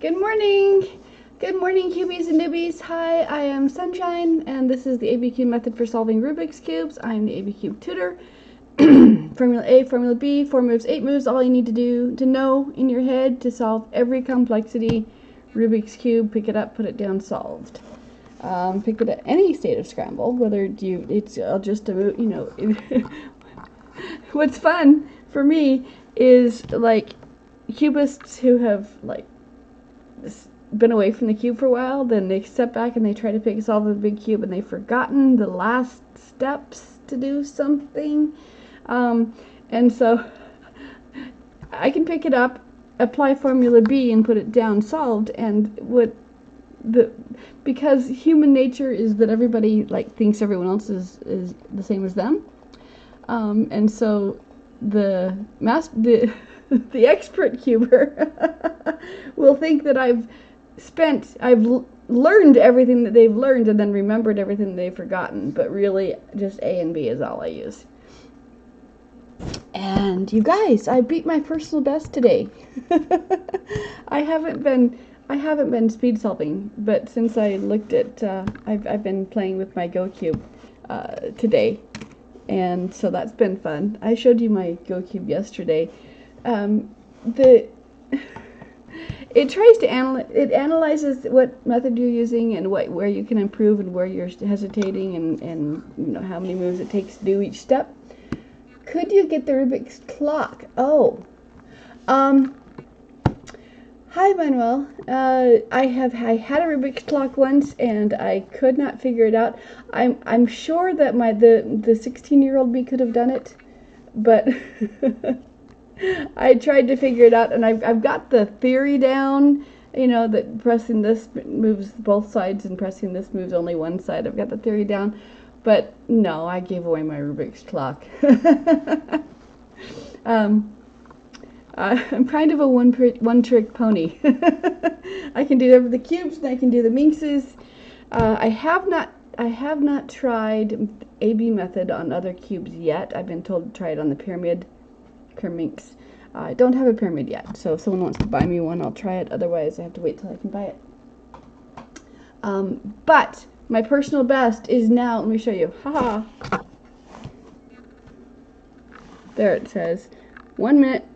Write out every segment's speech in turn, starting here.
Good morning! Good morning, cubies and newbies. Hi, I am Sunshine, and this is the ABCube method for solving Rubik's Cubes. I'm the ABCube tutor. Formula A, Formula B, 4 moves, 8 moves, all you need to know in your head to solve every complexity Rubik's Cube. Pick it up, put it down, solved. Pick it at any state of scramble, whether it's just a, what's fun for me is, like, cubists who have, like, been away from the cube for a while, then they step back and they try to solve a big cube and they've forgotten the last steps to do something. And so I can pick it up, apply Formula B and put it down, solved, and because human nature is that everybody thinks everyone else is the same as them. And so the expert cuber will think that I've learned everything that they've learned and then remembered everything that they've forgotten, but really just A and B is all I use. And you guys, I beat my personal best today. I haven't been speed solving, but since I looked at I've been playing with my GoCube today, and so that's been fun. I showed you my GoCube yesterday. It tries to analyzes what method you're using and where you can improve and where you're hesitating and how many moves it takes to do each step. Could you get the Rubik's clock? Oh, hi Manuel. I had a Rubik's clock once and I could not figure it out. I'm sure that the 16-year-old me could have done it, but I tried to figure it out, and I've got the theory down, that pressing this moves both sides and pressing this moves only one side. I've got the theory down, but no, I gave away my Rubik's clock. I'm kind of a one-trick pony. I can do the cubes and I can do the minxes. I have not tried AB method on other cubes yet. I've been told to try it on the pyramid. Minx. I don't have a pyramid yet, so if someone wants to buy me one, I'll try it. Otherwise, I have to wait till I can buy it. But my personal best is now. Let me show you. Haha. There it says 1 minute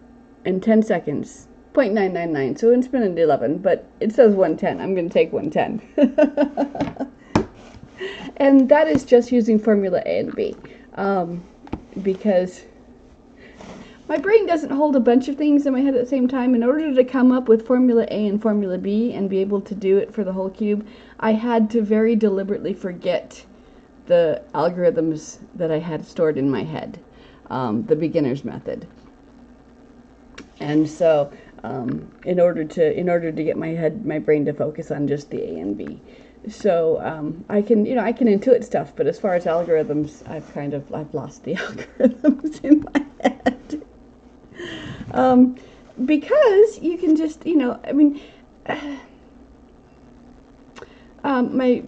and 10 seconds. 0.999. So it's been at 11, but it says 110. I'm going to take 110. And that is just using Formula A and B, because my brain doesn't hold a bunch of things in my head at the same time. In order to come up with Formula A and Formula B and be able to do it for the whole cube, I had to very deliberately forget the algorithms that I had stored in my head, the beginner's method. And so, in order to get my brain to focus on just the A and B, so I can intuit stuff, but as far as algorithms, I've lost the algorithms in my head. Because you can just, my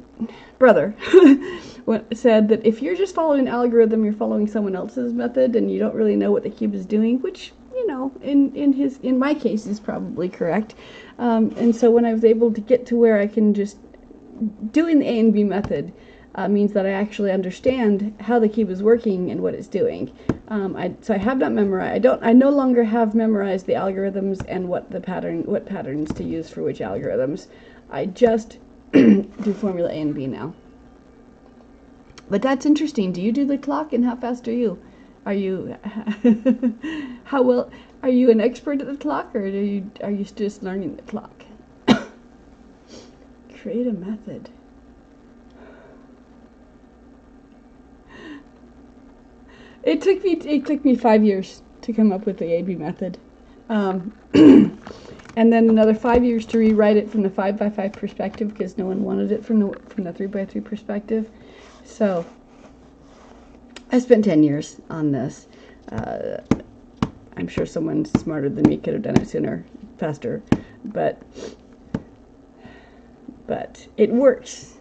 brother said that if you're just following an algorithm, you're following someone else's method, and you don't really know what the cube is doing, which, in my case is probably correct. And so when I was able to get to where I can just doing the A and B method, means that I actually understand how the cube is working and what it's doing. So I have not memorized. I no longer have memorized the algorithms and what patterns to use for which algorithms. I just do Formula A and B now. But that's interesting. Do you do the clock, and how fast are you? Are you how well are you an expert at the clock, or are you just learning the clock? Create a method. It took me 5 years to come up with the AB method, and then another 5 years to rewrite it from the 5x5 perspective, because no one wanted it from the 3x3 perspective. So I spent 10 years on this. I'm sure someone smarter than me could have done it sooner, faster, but it works.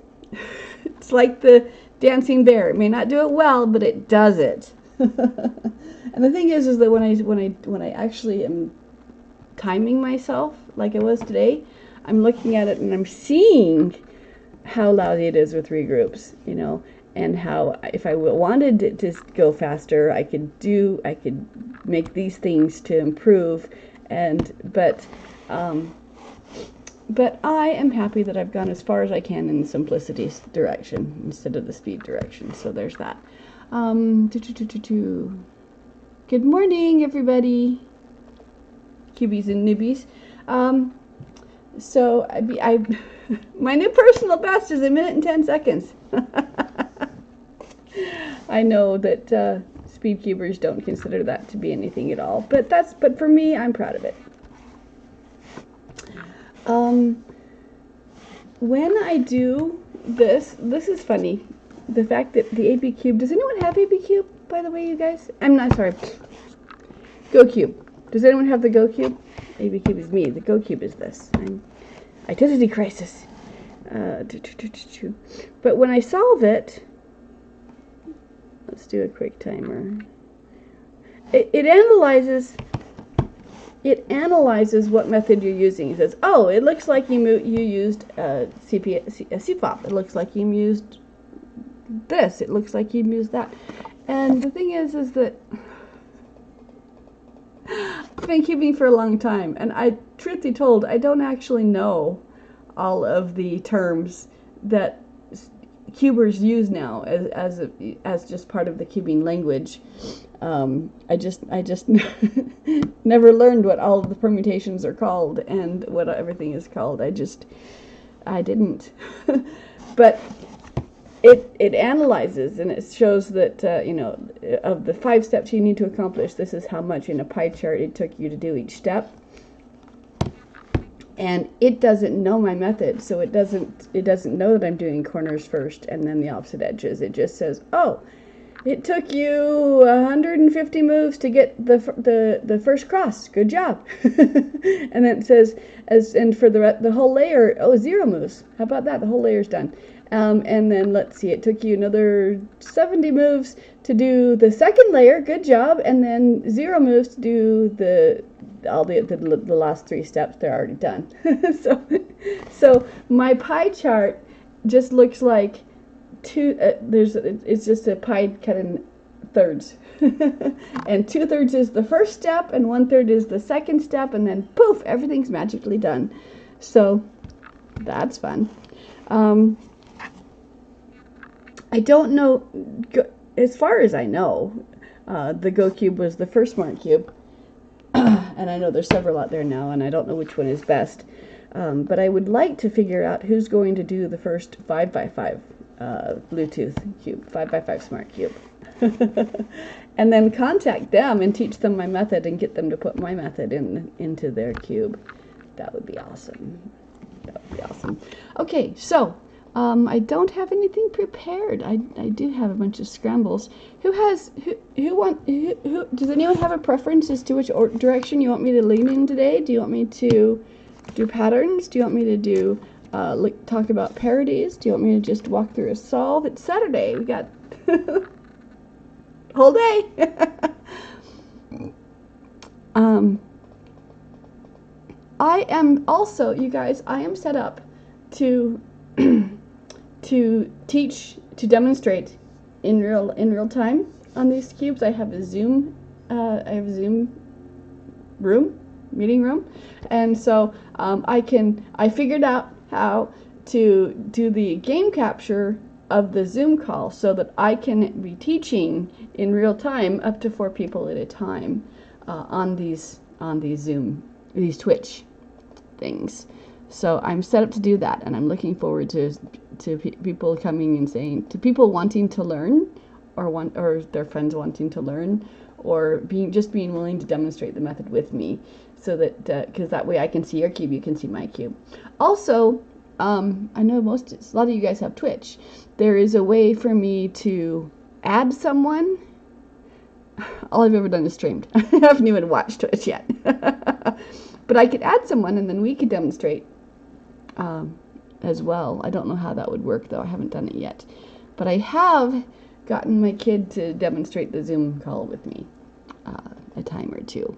It's like the dancing bear. It may not do it well, but it does it. And the thing is that when I actually am timing myself like I was today, I'm looking at it and I'm seeing how lousy it is with regroups, you know, and how if I wanted it to go faster, I could make these things to improve, but I am happy that I've gone as far as I can in the simplicity direction instead of the speed direction. So there's that. Good morning, everybody, cubies and newbies. So my new personal best is 1 minute and 10 seconds. I know that speed cubers don't consider that to be anything at all, but for me, I'm proud of it. When I do this is funny. The fact that the ABCube, does anyone have ABCube, by the way, you guys? I'm not sorry. GoCube. Does anyone have the GoCube? ABCube is me. The GoCube is this. Identity crisis. But when I solve it, let's do a quick timer. It analyzes what method you're using. It says, oh, it looks like you used CFOP. It looks like you used this. It looks like you used that. And the thing is that I've been cubing for a long time, and truth be told, I don't actually know all of the terms that cubers use now as just part of the cubing language. I just never learned what all of the permutations are called and what everything is called. I didn't. But it analyzes, and it shows that of the 5 steps you need to accomplish, this is how much in a pie chart it took you to do each step. And it doesn't know my method, so it doesn't know that I'm doing corners first and then the opposite edges. It just says, oh, it took you 150 moves to get the first cross. Good job. And then it says, and for the whole layer, 0 moves. How about that? The whole layer's done. And then let's see, it took you another 70 moves to do the second layer. Good job. And then 0 moves to do the last 3 steps. They're already done. So my pie chart just looks like it's just a pie cut in thirds. And 2/3 is the first step and 1/3 is the second step, and then poof, everything's magically done. So that's fun. I don't know, as far as I know, the GoCube was the first smart cube. And I know there's several out there now, and I don't know which one is best. But I would like to figure out who's going to do the first 5x5 Bluetooth cube, 5x5 smart cube. And then contact them and teach them my method and get them to put my method into their cube. That would be awesome. That would be awesome. Okay, so I don't have anything prepared. I do have a bunch of scrambles. Who does anyone have a preference as to which direction you want me to lean in today? Do you want me to do patterns? Do you want me to do talk about parodies? Do you want me to just walk through a solve? It's Saturday. We got whole day. I am also, you guys, I am set up to teach, to demonstrate in real time on these cubes. I have a Zoom meeting room, and so I figured out how to do the game capture of the Zoom call so that I can be teaching in real time up to 4 people at a time on these Twitch things. So I'm set up to do that, and I'm looking forward to people coming and saying, to people wanting to learn, or their friends wanting to learn, or being willing to demonstrate the method with me, so that because that way I can see your cube, you can see my cube. Also, I know a lot of you guys have Twitch. There is a way for me to add someone. All I've ever done is streamed. I haven't even watched Twitch yet. But I could add someone, and then we could demonstrate as well. I don't know how that would work, though. I haven't done it yet. But I have gotten my kid to demonstrate the Zoom call with me a time or two.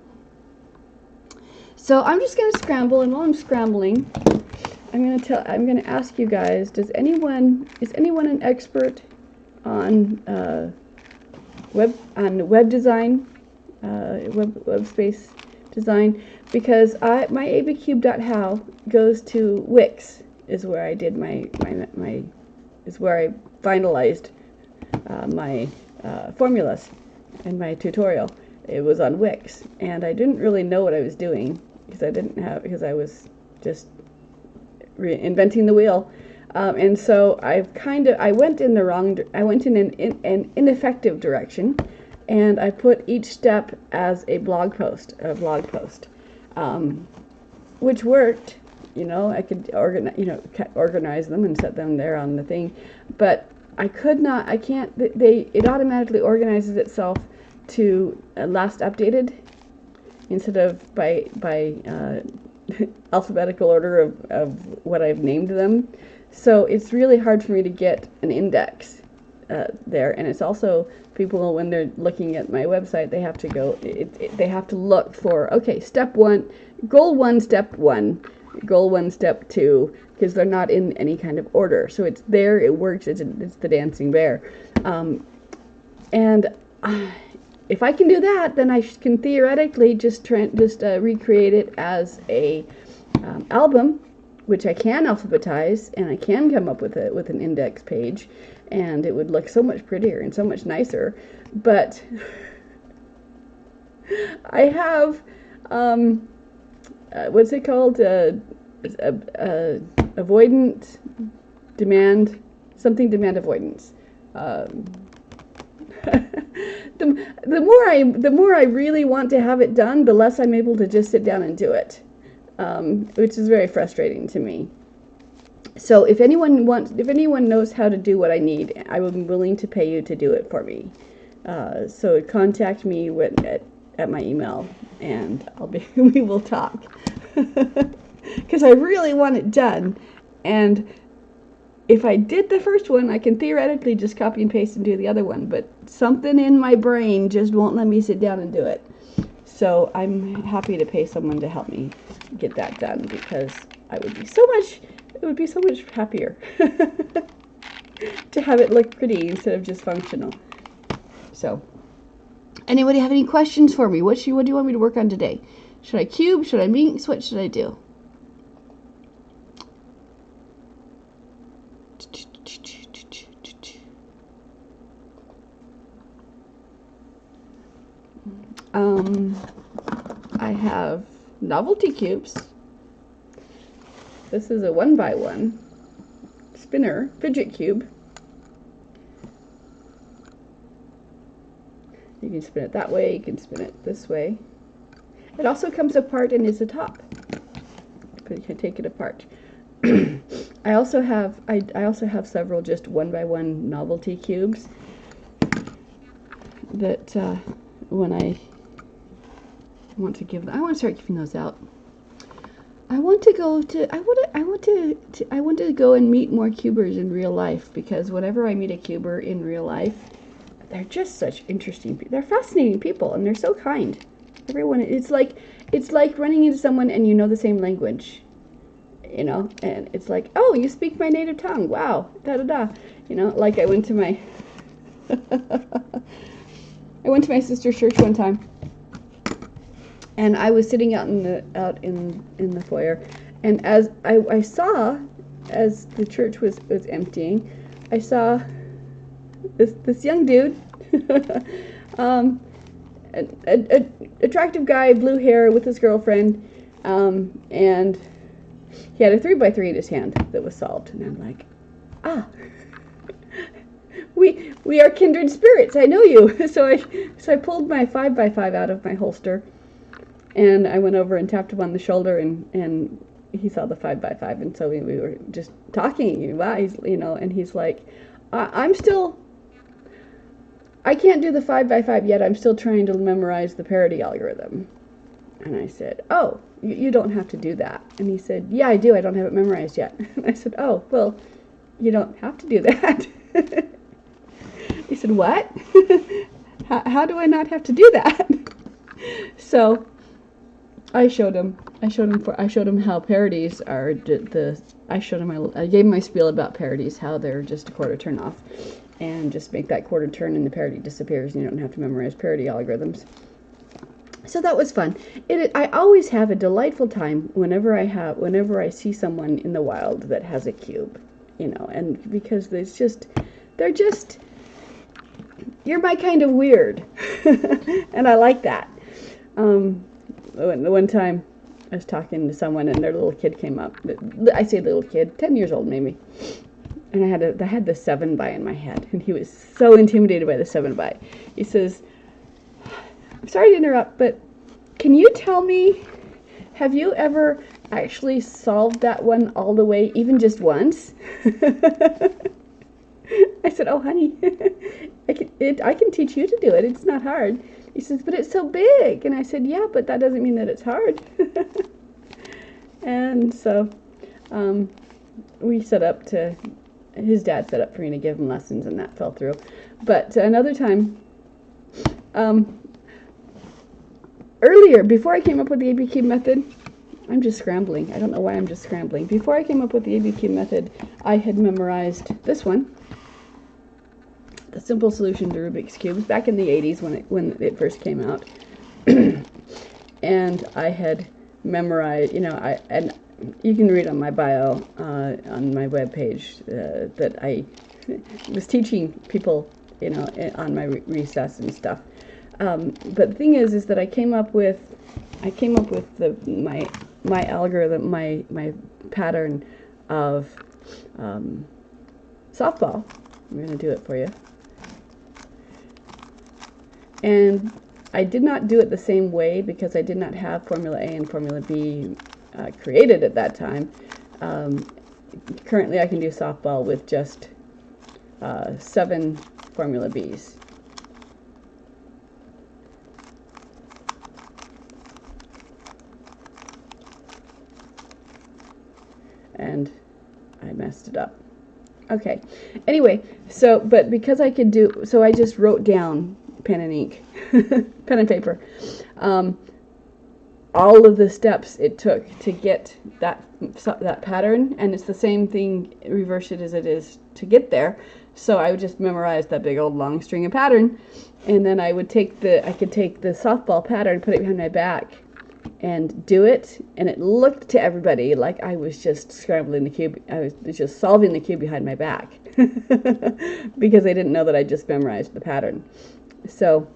So I'm just going to scramble, and while I'm scrambling, I'm gonna ask you guys, is anyone an expert on web design, web space design? Because my abcube.how goes to Wix, is where I did is where I finalized my formulas and my tutorial. It was on Wix, and I didn't really know what I was doing because I was just reinventing the wheel, and so I went in an ineffective direction, and I put each step as a blog post, which worked. I could organize them and set them there on the thing, but it automatically organizes itself to last updated instead of by alphabetical order of what I've named them. So it's really hard for me to get an index there, and it's also, people, when they're looking at my website, they have to go, they have to look for, okay, step 1, goal 1, step 1, goal 1, step 2, because they're not in any kind of order. So it's there, it works, it's the dancing bear. And if I can do that, then I can theoretically just recreate it as a album, which I can alphabetize, and I can come up with an index page, and it would look so much prettier and so much nicer. But I have what's it called? Avoidant demand, something demand avoidance. The more I really want to have it done, the less I'm able to just sit down and do it, which is very frustrating to me. So if anyone knows how to do what I need, I would be willing to pay you to do it for me. So contact me at my email, and we will talk. Because I really want it done, and if I did the first one, I can theoretically just copy and paste and do the other one, but something in my brain just won't let me sit down and do it. So I'm happy to pay someone to help me get that done, because it would be so much happier to have it look pretty instead of just functional. So, anybody have any questions for me? What do you want me to work on today? Should I cube? Should I minx? What should I do? I have novelty cubes. This is a 1x1 spinner fidget cube. You can spin it that way, you can spin it this way. It also comes apart and is a top, but you can take it apart. I also have several just 1x1 novelty cubes that when I want to start giving those out. I want to go and meet more cubers in real life, because whenever I meet a cuber in real life, they're just such interesting people. They're fascinating people, and they're so kind. Everyone, it's like running into someone and you know the same language, and it's like, oh, you speak my native tongue. Wow, da da da. Like I went to my sister's church one time, and I was sitting out in the foyer, and as I saw, as the church was emptying, I saw this young dude, an attractive guy, blue hair, with his girlfriend, and he had a 3x3 in his hand that was solved, and I'm like, we are kindred spirits. I know you. So I pulled my 5x5 out of my holster, and I went over and tapped him on the shoulder, and he saw the 5x5, and so we were just talking. Wow, and he's like, I can't do the 5x5 yet. I'm still trying to memorize the parity algorithm. And I said, oh, you don't have to do that. And he said, yeah, I do. I don't have it memorized yet. And I said, oh, well, you don't have to do that. He said, what? How do I not have to do that? So I showed him how parodies are I gave him my spiel about parodies, how they're just a quarter turn off, and just make that quarter turn and the parody disappears and you don't have to memorize parody algorithms. So that was fun. I always have a delightful time whenever I see someone in the wild that has a cube, and because you're my kind of weird, and I like that. The one time I was talking to someone and their little kid came up. I say little kid, 10 years old maybe. And I had the 7 by in my head, and he was so intimidated by the 7 by. He says, "I'm sorry to interrupt, but can you tell me, have you ever actually solved that one all the way, even just once?" I said, "Oh, honey, I can teach you to do it. It's not hard." He says, "But it's so big." And I said, "Yeah, but that doesn't mean that it's hard." And so his dad set up for me to give him lessons, and that fell through. But another time, earlier, before I came up with the ABCube method, I'm just scrambling. I don't know why I'm just scrambling. Before I came up with the ABCube method, I had memorized this one, the simple solution to Rubik's Cube, back in the 80s when it first came out. And I had memorized, and you can read on my bio on my webpage that I was teaching people, on my recess and stuff. But the thing is that I came up with my algorithm, my pattern of softball. I'm going to do it for you. And I did not do it the same way because I did not have Formula A and Formula B created at that time. Currently I can do softball with just 7 Formula Bs. And I messed it up. Okay. Anyway, but because I could so I just wrote down pen and ink, pen and paper, all of the steps it took to get that pattern, and it's the same thing, reverse it as it is to get there. So I would just memorize that big old long string of pattern, and then I could take the softball pattern, put it behind my back, and do it, and it looked to everybody like I was just scrambling the cube. I was just solving the cube behind my back because they didn't know that I just memorized the pattern. So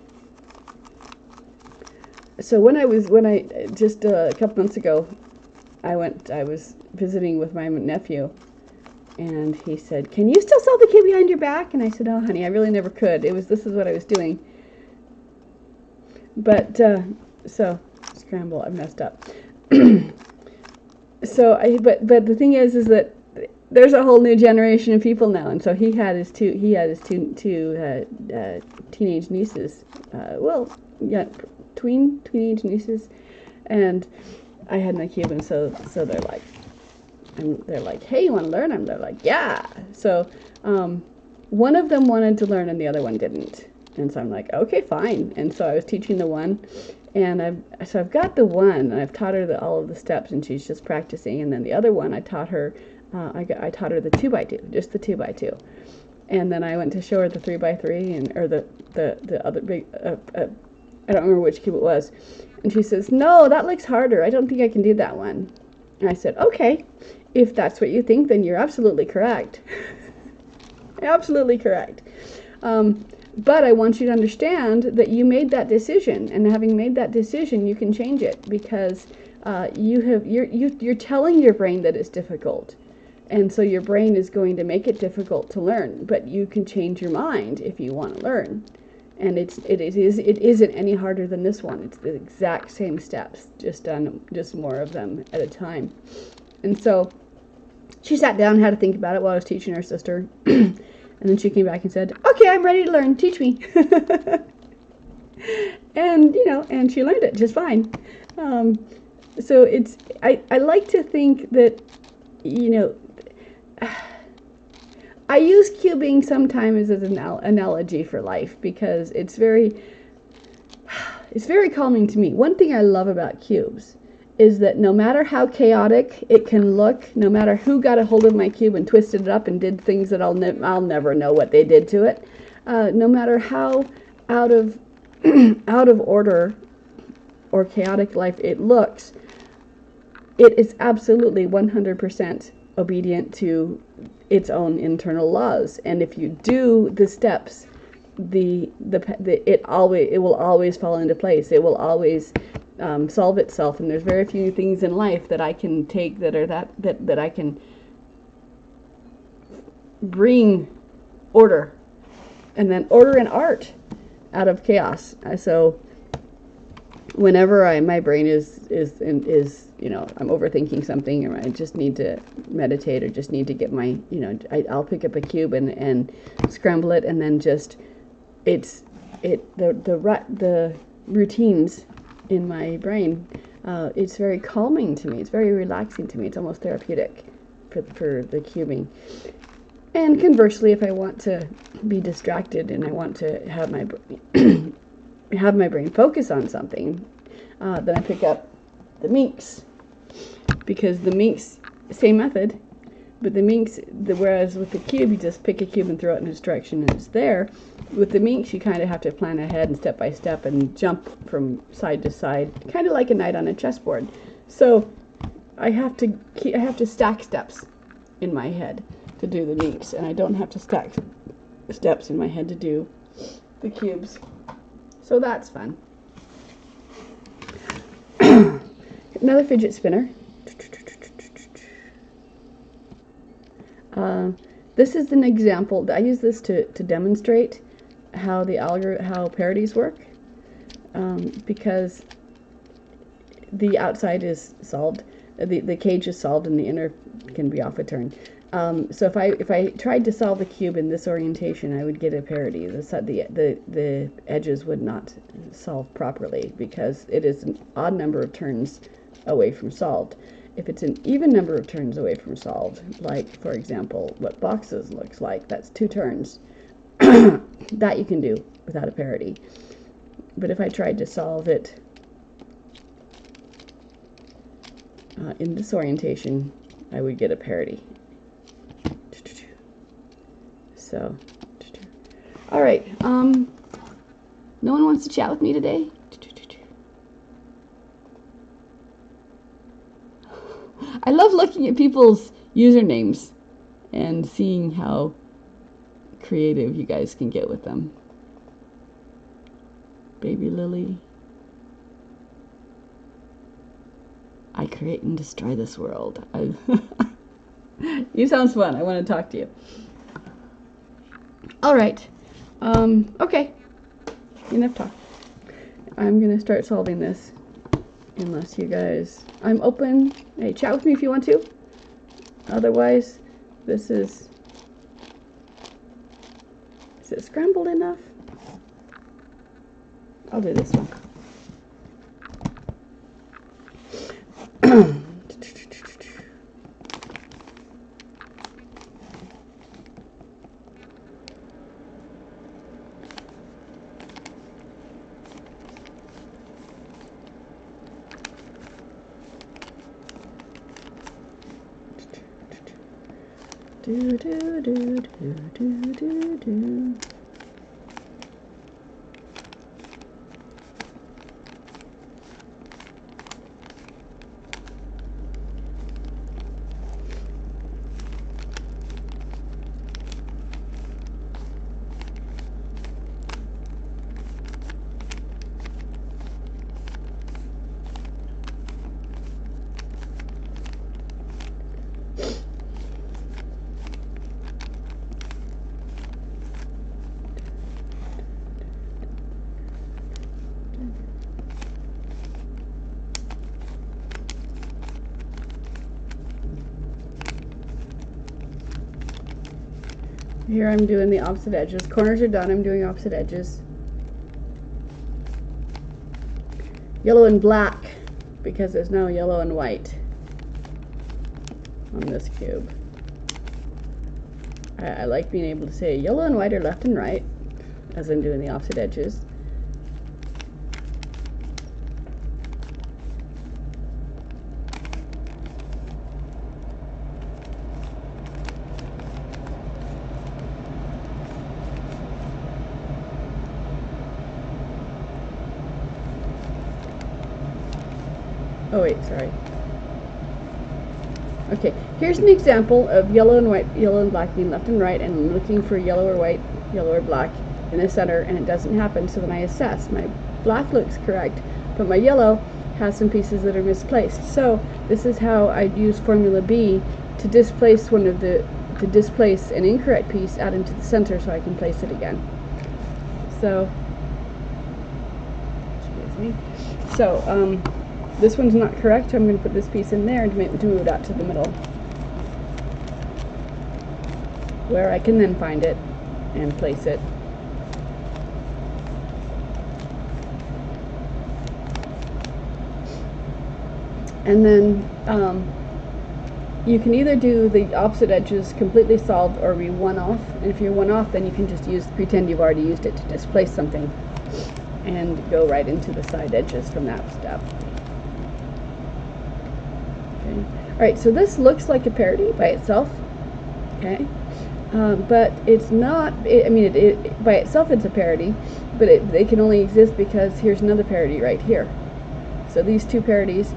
when I just a couple months ago, I was visiting with my nephew, and he said, "Can you still solve the cube behind your back?" And I said, "Oh, honey, I really never could. This is what I was doing." But scramble, I messed up. But the thing is that there's a whole new generation of people now, and so he had his two teenage nieces, teenage nieces, and I had my cube, and so they're like, "Hey, you want to learn?" And they're like, "Yeah." So one of them wanted to learn and the other one didn't, and so I'm like, "Okay, fine." And so I was teaching the one, and I've got the one, and I've taught her all of the steps, and she's just practicing. And then the other one, I taught her the 2x2, just the 2x2. And then I went to show her the 3x3, or the other big, I don't remember which cube it was. And she says, "No, that looks harder. I don't think I can do that one." And I said, "Okay, if that's what you think, then you're absolutely correct." Absolutely correct. But I want you to understand that you made that decision, and having made that decision, you can change it, because you're telling your brain that it's difficult, and so your brain is going to make it difficult to learn. But you can change your mind if you want to learn, and it isn't any harder than this one. It's the exact same steps, just more of them at a time. And so she sat down and had to think about it while I was teaching her sister. And then she came back and said, "Okay, I'm ready to learn. Teach me." And she learned it just fine. So I like to think that, I use cubing sometimes as an analogy for life, because it's very calming to me. One thing I love about cubes is that no matter how chaotic it can look, no matter who got a hold of my cube and twisted it up and did things that I'll never know what they did to it, no matter how out of out of order or chaotic life it looks, it is absolutely 100% obedient to its own internal laws. And if you do the steps, it will always fall into place. It will always solve itself. And there's very few things in life that I can take that are that I can bring order, and then order and art out of chaos. So whenever my brain is I'm overthinking something, or I just need to meditate, or just need to get my I'll pick up a cube and scramble it, and then just the routines in my brain, it's very calming to me. It's very relaxing to me. It's almost therapeutic for the cubing. And conversely, if I want to be distracted and I want to have my brain focus on something, then I pick up the minx, because the minx, same method, but the minx, whereas with the cube you just pick a cube and throw it in its direction and it's there. With the minx you kind of have to plan ahead and step by step and jump from side to side, kind of like a knight on a chessboard. So I have to stack steps in my head to do the minx, and I don't have to stack steps in my head to do the cubes. So that's fun. Another fidget spinner. This is an example. I use this to demonstrate how how parodies work, because the outside is solved, the cage is solved, and the inner can be off a turn. So if I tried to solve the cube in this orientation, I would get a parody. The edges would not solve properly because it is an odd number of turns away from solved. If it's an even number of turns away from solved, like for example what boxes looks like, that's 2 turns. That you can do without a parody. But if I tried to solve it in this orientation, I would get a parody. So, all right. No one wants to chat with me today? I love looking at people's usernames and seeing how creative you guys can get with them. Baby Lily. I create and destroy this world. You sound fun. I want to talk to you. All right. Okay. Enough talk. I'm going to start solving this. Unless you guys... I'm open. Hey, chat with me if you want to. Otherwise, this is... Is it scrambled enough? I'll do this one. Do do do do do do do. Here I'm doing the opposite edges. Corners are done. I'm doing opposite edges. Yellow and black, because there's no yellow and white on this cube. I like being able to say yellow and white are left and right as I'm doing the opposite edges. wait, sorry. Okay, here's an example of yellow and white, yellow and black being left and right, and I'm looking for yellow or white, yellow or black in the center, and it doesn't happen. So then I assess. My black looks correct, but my yellow has some pieces that are misplaced. So this is how I'd use Formula B to displace displace an incorrect piece out into the center so I can place it again. So, excuse me. So, this one's not correct, so I'm going to put this piece in there to move it out to the middle, where I can then find it and place it. And then you can either do the opposite edges completely solved or be one off. And if you're one off, then you can just pretend you've already used it to displace something and go right into the side edges from that step. Okay. Alright, so this looks like a parody by itself. Okay. But it's not, by itself it's a parody, but they can only exist because here's another parody right here. So these two parodies,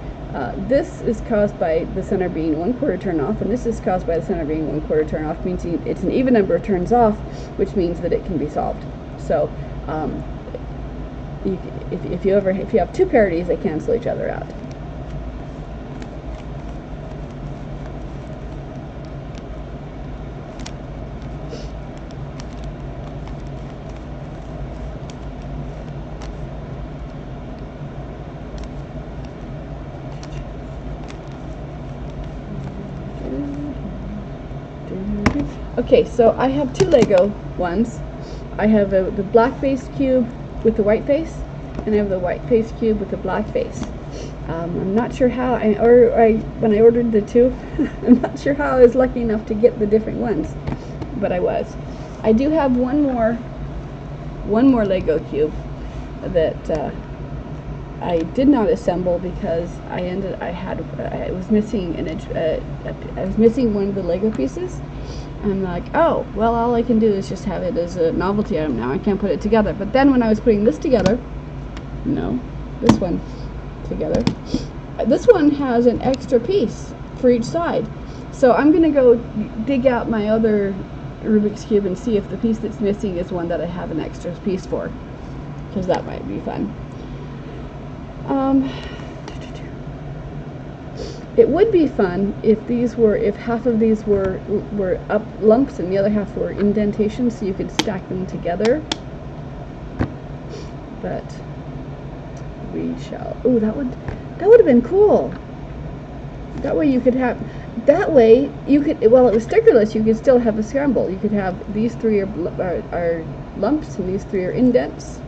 this is caused by the center being 1/4 turn off, and this is caused by the center being 1/4 turn off, means it's an even number of turns off, which means that it can be solved. So if you have two parodies, they cancel each other out. Okay, so I have two Lego ones. I have the black face cube with the white face, and I have the white face cube with the black face. I'm not sure how, when I ordered the two, I'm not sure how I was lucky enough to get the different ones, but I was. I do have one more Lego cube that I did not assemble because I was missing one of the Lego pieces. I'm like, oh, well, all I can do is just have it as a novelty item now. I can't put it together. But then when I was putting this together, this one together, this one has an extra piece for each side. So I'm going to go dig out my other Rubik's Cube and see if the piece that's missing is one that I have an extra piece for, because that might be fun. It would be fun if half of these were up lumps and the other half were indentations, so you could stack them together. But we shall. Oh, that would have been cool. That way you could have. That way you could. Well, it was stickerless. You could still have a scramble. You could have these three are lumps and these three are indents,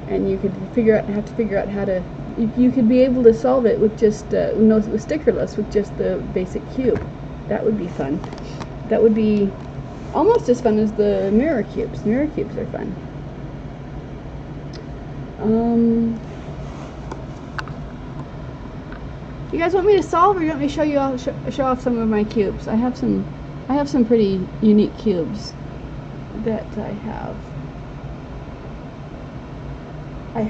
and you could have to figure out how to. You could be able to solve it with just with stickerless, with just the basic cube. That would be fun. That would be almost as fun as the mirror cubes. Mirror cubes are fun. You guys want me to solve, or you want me to show you show off some of my cubes? I have some pretty unique cubes that I have. I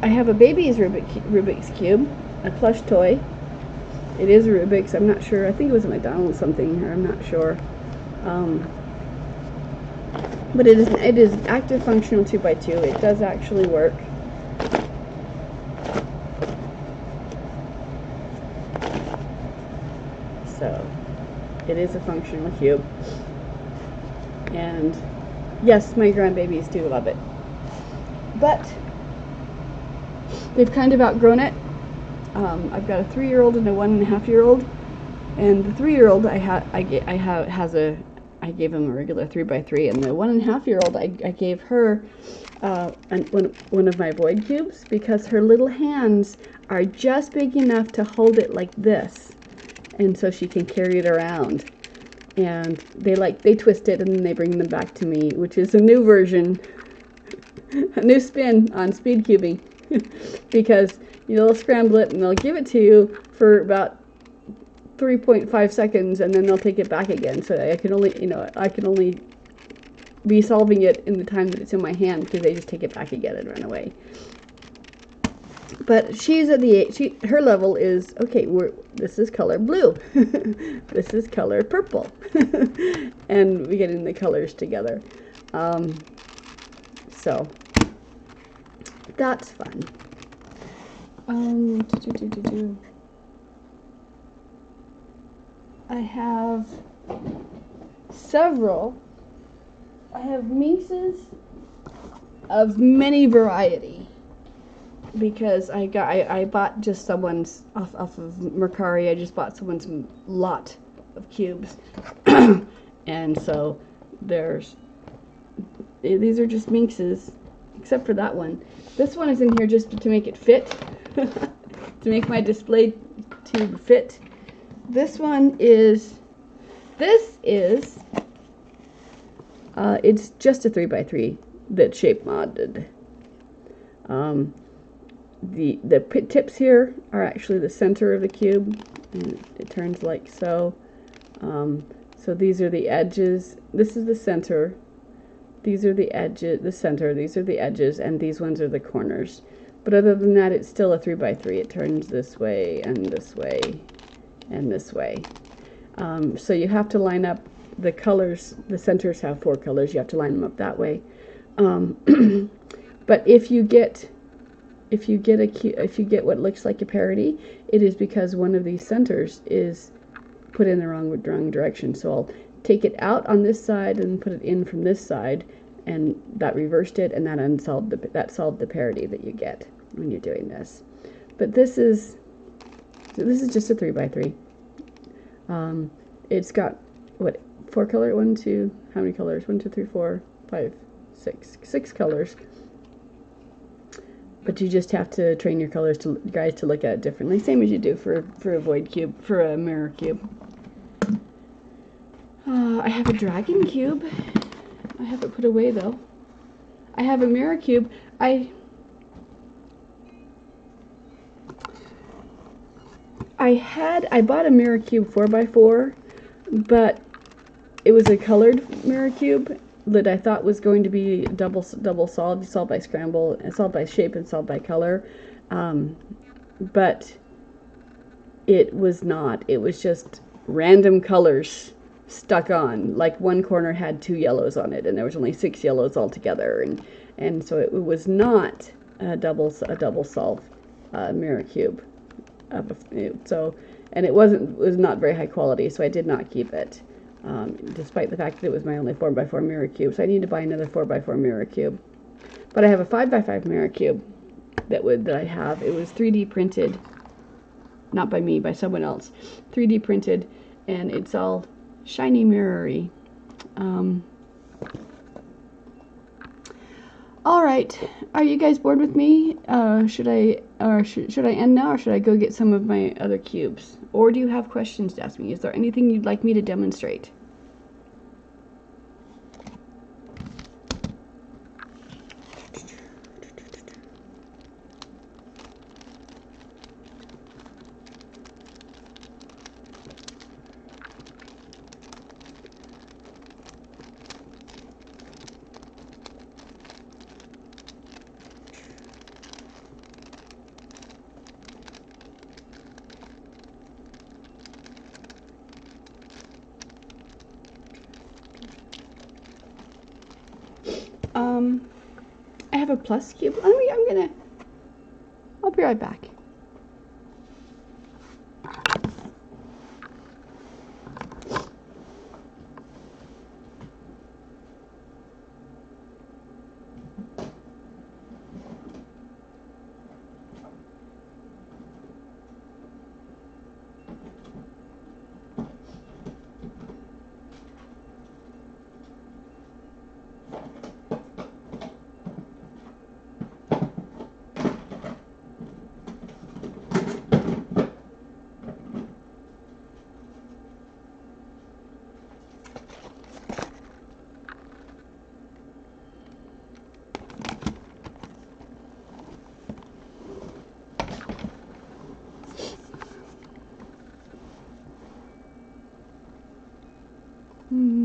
have a baby's Rubik's Cube, a plush toy. It is a Rubik's, I'm not sure. I think it was a McDonald's something, or I'm not sure. But it is active functional 2x2. It does actually work. So, it is a functional cube. And yes, my grandbabies do love it. But they've kind of outgrown it. I've got a 3-year-old and a 1.5-year-old, and the 3-year-old I gave him a regular 3x3, and the 1.5-year-old I gave her one of my void cubes, because her little hands are just big enough to hold it like this, and so she can carry it around. And they twist it and then they bring them back to me, which is a new version. A new spin on speed cubing, because they'll scramble it and they'll give it to you for about 3.5 seconds, and then they'll take it back again. So I can only be solving it in the time that it's in my hand, because they just take it back again and run away. But she's at the her level is okay. This is color blue, this is color purple, and we get in the colors together. So that's fun. I have several. I have minxes of many variety, because I bought just someone's off of Mercari. I just bought someone's lot of cubes, and so these are just minxes, except for that one. This one is in here just to make it fit, to make my display tube fit. This one is, it's just a 3x3 that's shape modded. The tips here are actually the center of the cube, and it turns like so. So these are the edges. This is the center. These are the edges, the center. These are the edges, and these ones are the corners. But other than that, it's still a 3x3. It turns this way and this way and this way. So you have to line up the colors. The centers have 4 colors. You have to line them up that way. But if you get what looks like a parody, it is because one of these centers is put in the wrong direction. So I'll take it out on this side and put it in from this side, and that reversed it, and that solved the parody that you get when you're doing this. But this is just a 3x3. It's got what, 4 color? 1, 2, how many colors? 1, 2, 3, 4, 5, 6 colors. But you just have to train your guys to look at it differently, same as you do for a void cube, for a mirror cube. I have a dragon cube. I have it put away though. I have a mirror cube. I bought a mirror cube 4x4, but it was a colored mirror cube that I thought was going to be double solved, solved by scramble, and solved by shape, and solved by color, but it was not. It was just random colors stuck on. Like one corner had 2 yellows on it, and there was only 6 yellows altogether, and so it was not a double solve mirror cube. And it was not very high quality, so I did not keep it. Despite the fact that it was my only 4x4 mirror cube. So I need to buy another 4x4 mirror cube. But I have a 5x5 mirror cube that I have. It was 3D printed, not by me, by someone else. 3D printed, and it's all shiny mirror-y. All right, are you guys bored with me? Should I end now, or should I go get some of my other cubes? Or do you have questions to ask me? Is there anything you'd like me to demonstrate? I have a plus cube. I'll be right back.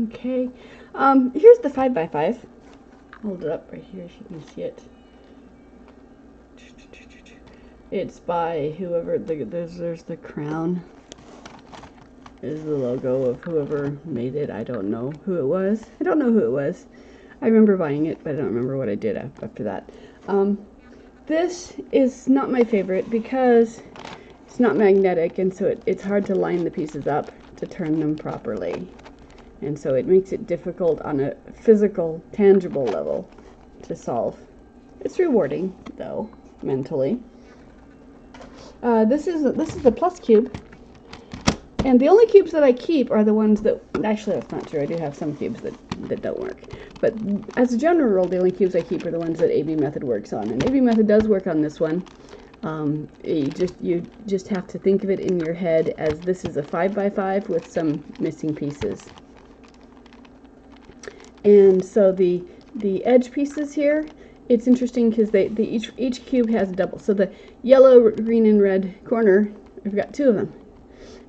Okay, Here's the 5x5. Hold it up right here so you can see it. It's by whoever, there's the crown. Is the logo of whoever made it. I don't know who it was. I don't know who it was. I remember buying it, but I don't remember what I did after that. This is not my favorite because it's not magnetic, and so it's hard to line the pieces up to turn them properly. And so it makes it difficult on a physical, tangible level to solve. It's rewarding, though, mentally. This is the plus cube. And the only cubes that I keep are the ones that, actually that's not true, I do have some cubes that don't work. But as a general rule, the only cubes I keep are the ones that AB Method works on. And AB Method does work on this one. You just have to think of it in your head as this is a 5x5 with some missing pieces. And so the edge pieces here, it's interesting because each cube has a double. So the yellow, green, and red corner, I've got two of them.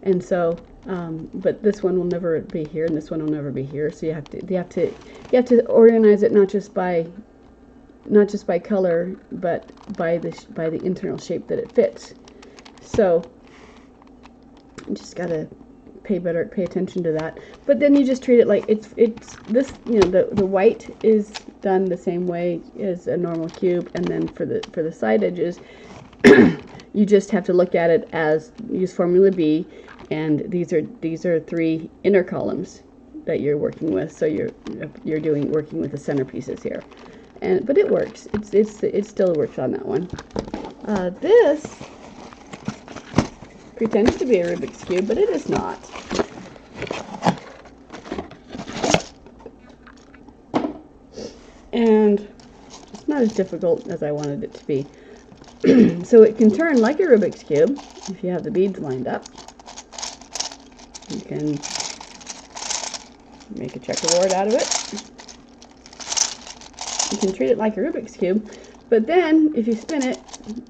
And so, but this one will never be here, and this one will never be here. So you have to organize it not just by color, but by the internal shape that it fits. So you just gotta pay attention to that. But then you just treat it like it's this. You know, the white is done the same way as a normal cube, and then for the side edges, you just have to look at it as use formula B. And these are three inner columns that you're working with. So you're working with the centerpieces here, but it works. It still works on that one. This pretends to be a Rubik's Cube, but it is not. And it's not as difficult as I wanted it to be. So it can turn like a Rubik's Cube if you have the beads lined up. You can make a checkerboard out of it. You can treat it like a Rubik's Cube, but then if you spin it,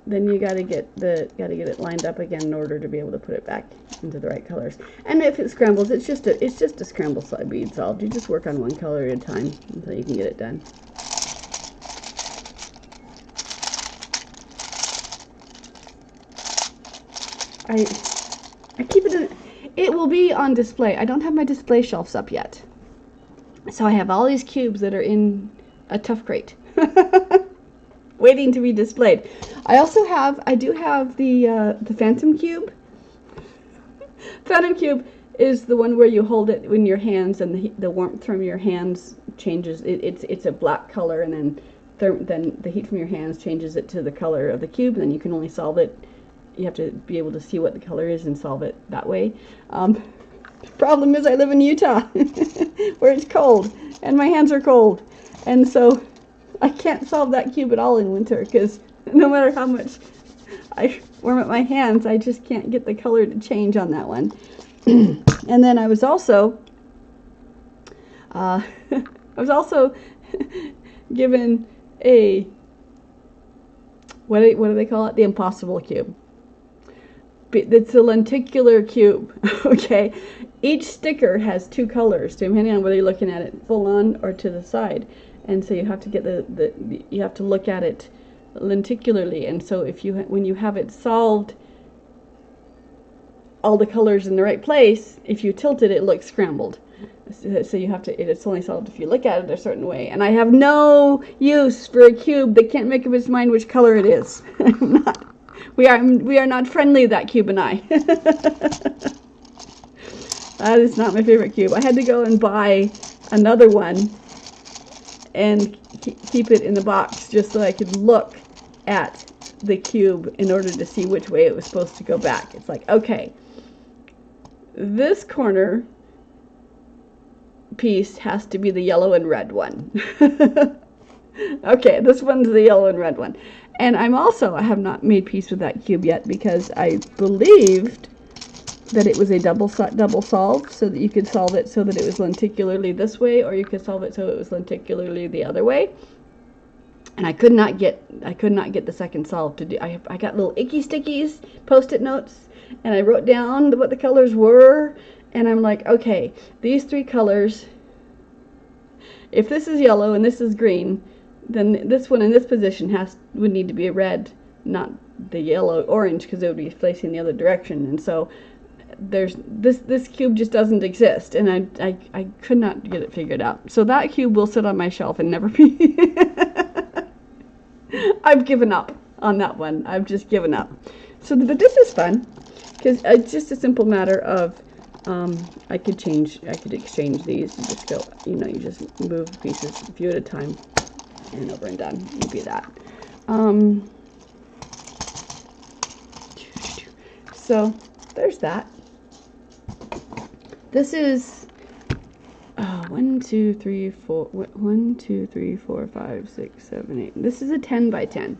then you gotta get it lined up again in order to be able to put it back into the right colors. And if it scrambles, it's just a scramble bead solved. You just work on one color at a time until you can get it done. I keep it in. It will be on display. I don't have my display shelves up yet. So I have all these cubes that are in a tough crate. Waiting to be displayed. I do have the Phantom Cube. Phantom Cube is the one where you hold it in your hands and the warmth from your hands changes. It's a black color, and then the heat from your hands changes it to the color of the cube, and then you can only solve it. You have to be able to see what the color is and solve it that way. The problem is I live in Utah where it's cold and my hands are cold, and so I can't solve that cube at all in winter because no matter how much I warm up my hands, I just can't get the color to change on that one. And then I was also given a what do they call it? The impossible cube. It's a lenticular cube. Okay, each sticker has two colors depending on whether you're looking at it full on or to the side, and so you have to get you have to look at it lenticularly. And so when you have it solved, all the colors in the right place, if you tilt it, it looks scrambled. So you have to. It's only solved if you look at it a certain way. And I have no use for a cube that can't make up its mind which color it is. We are not friendly, that cube and I. That is not my favorite cube. I had to go and buy another one and keep it in the box just so I could look at the cube in order to see which way it was supposed to go back. It's like, okay, this corner piece has to be the yellow and red one. Okay, this one's the yellow and red one. And I have not made peace with that cube yet because I believed that it was a double solve, so that you could solve it so that it was lenticularly this way, or you could solve it so it was lenticularly the other way. And I could not get the second solve to do. I got little icky stickies, post-it notes, and I wrote down what the colors were, and I'm like, okay, these three colors if this is yellow and this is green, then this one in this position would need to be a red, not the yellow orange, because it would be facing the other direction. And so there's this cube just doesn't exist, and I could not get it figured out. So that cube will sit on my shelf and never be. I've given up on that one. I've just given up. So but this is fun, because it's just a simple matter of I could exchange these. You just go, you know, you just move pieces a few at a time, and over and done. Would be that. So there's that. This is 1, 2, 3, 4. 1, 2, 3, 4, 5, 6, 7, 8. This is a 10 by 10.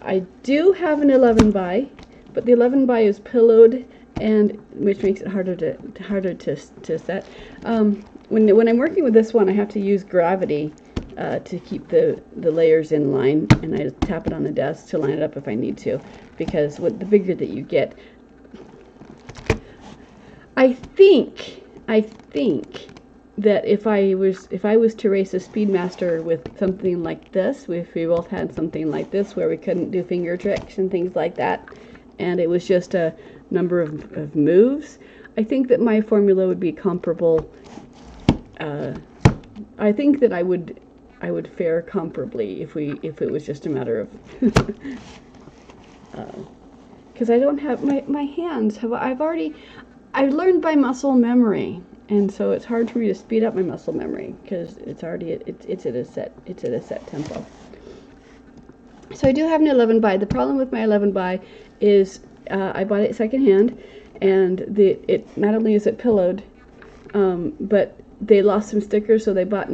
I do have an 11 by, but the 11 by is pillowed, and which makes it harder to set. When I'm working with this one, I have to use gravity to keep the layers in line, and I just tap it on the desk to line it up if I need to, because the bigger that you get, I think that if I was to race a Speedmaster with something like this, if we both had something like this where we couldn't do finger tricks and things like that, and it was just a number of moves, I think that my formula would be comparable. I think that I would fare comparably if it was just a matter of because I don't have my hands I've learned by muscle memory, and so it's hard for me to speed up my muscle memory because it's already it's at a set tempo. So I do have an 11 by. The problem with my 11 by is I bought it secondhand, and it not only is it pillowed, but they lost some stickers, so they bought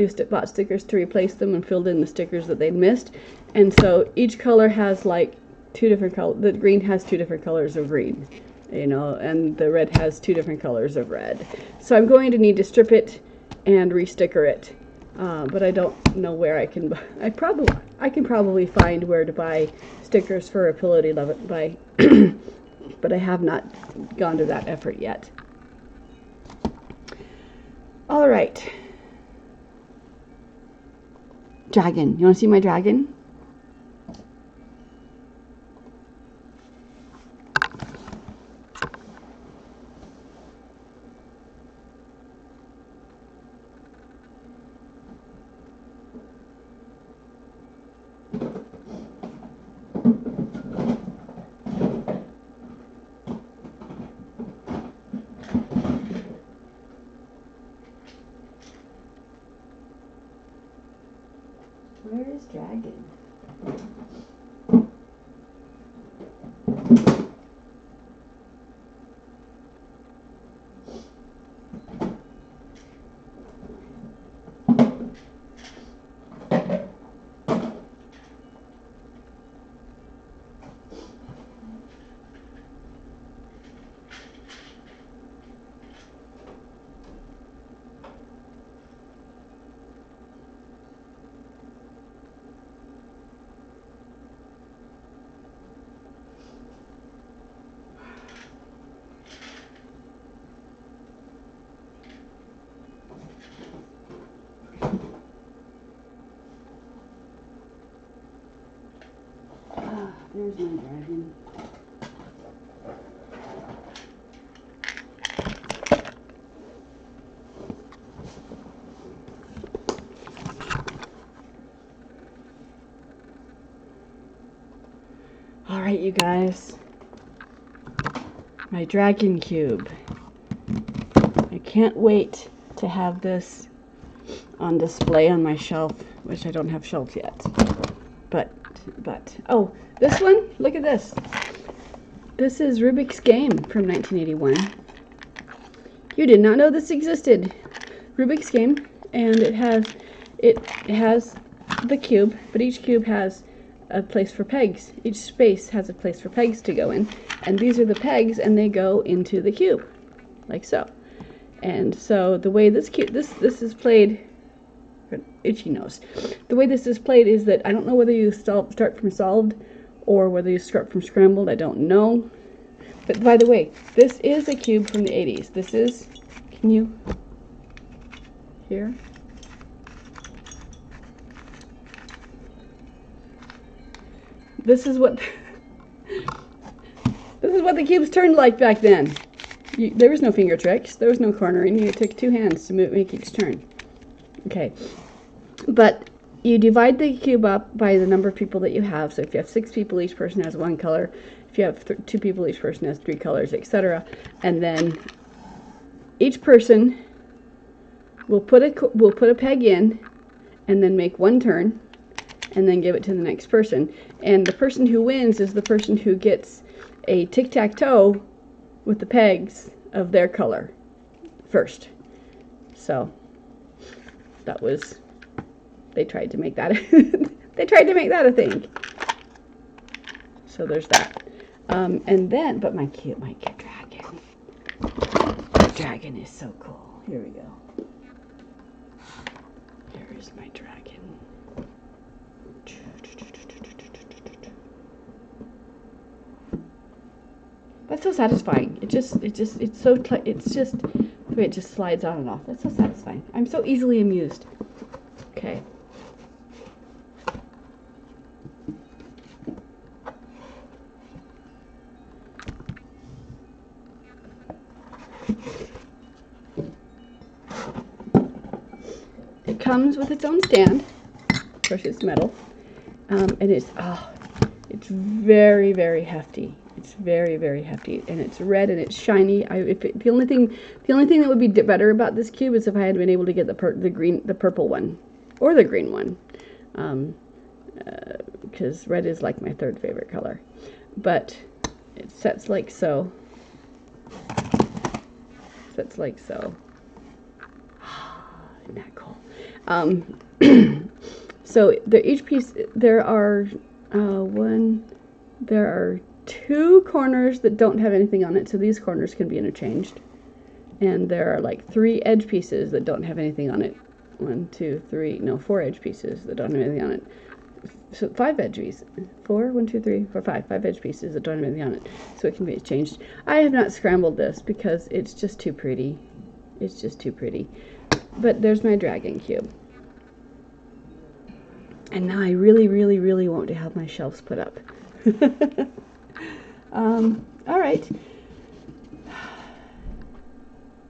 stickers to replace them and filled in the stickers that they'd missed. And so each color has like 2 different colors. The green has 2 different colors of green, you know, and the red has 2 different colors of red. So I'm going to need to strip it and re-sticker it, but I don't know where I can. I can probably find where to buy stickers for a pillowed 11 by, but I have not gone to that effort yet. All right, dragon. You want to see my dragon? Where is dragon? There's my dragon. All right, you guys. My dragon cube. I can't wait to have this on display on my shelf, which I don't have shelves yet. But oh, this one, look at this. This is Rubik's Game from 1981. You did not know this existed. Rubik's Game, and it has the cube, but each cube has a place for pegs. Each space has a place for pegs to go in, and these are the pegs, and they go into the cube, like so. And so the way this is played, itchy nose. The way this is played is that I don't know whether you start from solved or whether you start from scrambled. I don't know. But by the way, this is a cube from the 80s. This is, can you hear? this is what the cubes turned like back then. There was no finger tricks. There was no cornering. You took 2 hands to make each turn. Okay, but you divide the cube up by the number of people that you have. So if you have 6 people, each person has 1 color. If you have 2 people, each person has 3 colors, etc. And then each person will put a peg in, and then make 1 turn, and then give it to the next person. And the person who wins is the person who gets a tic-tac-toe with the pegs of their color first. So that was, they tried to make that they tried to make that a thing. So there's that. And then, but my cute dragon. My dragon is so cool. Here we go. Here is my dragon. That's so satisfying. It's just the way it just slides on and off. That's so satisfying. I'm so easily amused. Okay. It comes with its own stand. Of course, it's metal, and it's very, very hefty. It's very, very hefty, and it's red and it's shiny. The only thing that would be better about this cube is if I had been able to get the purple one, or the green one, because red is like my 3rd favorite color. But it sets like so. Sets like so. Isn't that cool? So each piece, there are 2 corners that don't have anything on it, so these corners can be interchanged. And there are like 3 edge pieces that don't have anything on it. 4 edge pieces that don't have anything on it. So 5 edge pieces. 5 edge pieces that don't have anything on it. So it can be changed. I have not scrambled this because it's just too pretty. It's just too pretty. But there's my dragon cube. And now I really, really, really want to have my shelves put up. All right.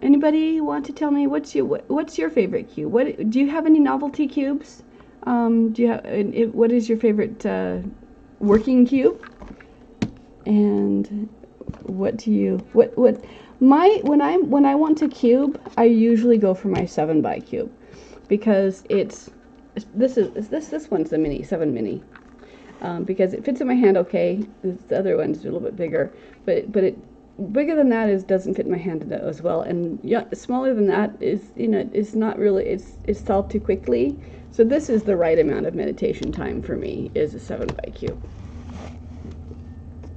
Anybody want to tell me what's your favorite cube? Do you have any novelty cubes? What is your favorite working cube? And when I want to cube, I usually go for my 7x cube, because this one's the mini 7 mini. Because it fits in my hand okay. The other one's a little bit bigger, but bigger than that doesn't fit in my hand as well. And smaller than that is not really. It's solved too quickly. So this is the right amount of meditation time for me. Is a 7x cube.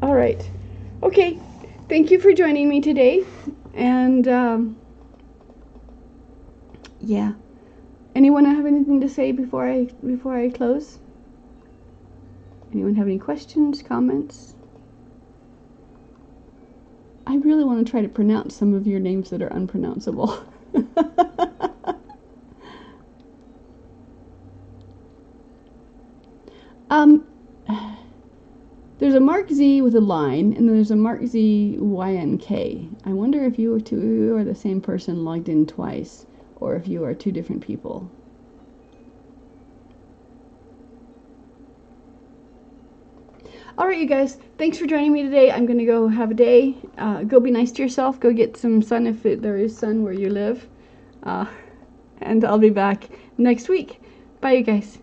All right, okay. Thank you for joining me today. And yeah. Anyone have anything to say before I close? Anyone have any questions, comments? I really want to try to pronounce some of your names that are unpronounceable. There's a Mark Z with a line, and then there's a Mark Z YNK. I wonder if you are the same person logged in twice, or if you are 2 different people. All right, you guys, thanks for joining me today. I'm going to go have a day. Go be nice to yourself. Go get some sun if there is sun where you live. And I'll be back next week. Bye, you guys.